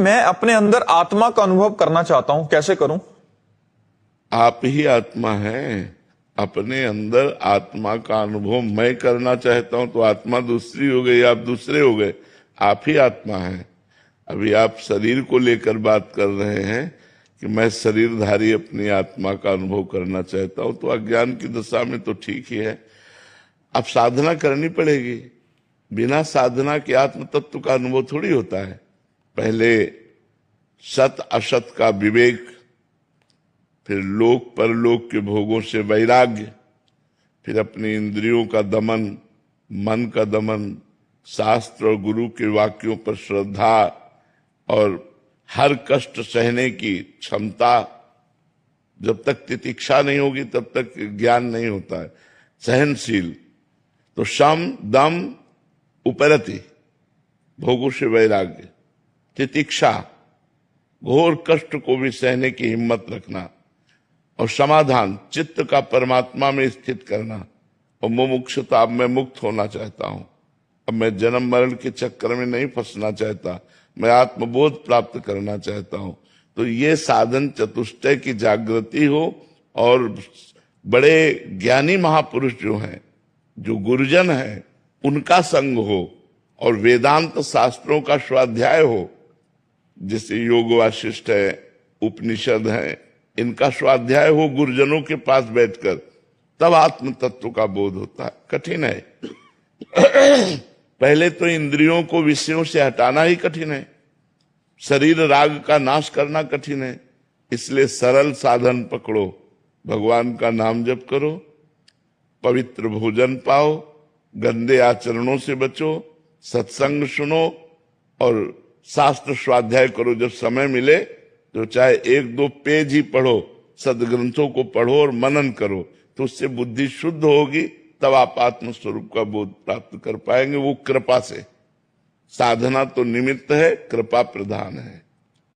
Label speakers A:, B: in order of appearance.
A: मैं अपने अंदर आत्मा का अनुभव करना चाहता हूं, कैसे करूं?
B: आप ही आत्मा हैं। अपने अंदर आत्मा का अनुभव मैं करना चाहता हूं तो आत्मा दूसरी हो गई, आप दूसरे हो गए। आप ही आत्मा हैं। अभी आप शरीर को लेकर बात कर रहे हैं कि मैं शरीरधारी अपनी आत्मा का अनुभव करना चाहता हूं, तो अज्ञान की दशा में तो ठीक ही है। अब साधना करनी पड़ेगी। बिना साधना के आत्म तत्व का अनुभव थोड़ी होता है। पहले सत असत का विवेक, फिर लोक परलोक के भोगों से वैराग्य, फिर अपनी इंद्रियों का दमन, मन का दमन, शास्त्र और गुरु के वाक्यों पर श्रद्धा और हर कष्ट सहने की क्षमता। जब तक तितिक्षा नहीं होगी तब तक ज्ञान नहीं होता है। सहनशील, तो शम दम उपरति, भोगों से वैराग्य, तितिक्षा, घोर कष्ट को भी सहने की हिम्मत रखना, और समाधान, चित्त का परमात्मा में स्थित करना। और मुमुक्षुता, अब मैं मुक्त होना चाहता हूं, अब मैं जन्म मरण के चक्कर में नहीं फंसना चाहता, मैं आत्मबोध प्राप्त करना चाहता हूं। तो ये साधन चतुष्टय की जागृति हो और बड़े ज्ञानी महापुरुष जो हैं, जो गुरुजन हैं, उनका संग हो और वेदांत शास्त्रों का स्वाध्याय हो। जैसे योग वाशिष्ठ है, उपनिषद है, इनका स्वाध्याय हो गुरुजनों के पास बैठकर, तब आत्म तत्व का बोध होता है। कठिन है। पहले तो इंद्रियों को विषयों से हटाना ही कठिन है, शरीर राग का नाश करना कठिन है। इसलिए सरल साधन पकड़ो, भगवान का नाम जप करो, पवित्र भोजन पाओ, गंदे आचरणों से बचो, सत्संग सुनो और शास्त्र स्वाध्याय करो। जब समय मिले तो चाहे 1-2 पेज ही पढ़ो, सदग्रंथों को पढ़ो और मनन करो, तो उससे बुद्धि शुद्ध होगी। तब आप आत्म स्वरूप का बोध प्राप्त कर पाएंगे, वो कृपा से। साधना तो निमित्त है, कृपा प्रधान है।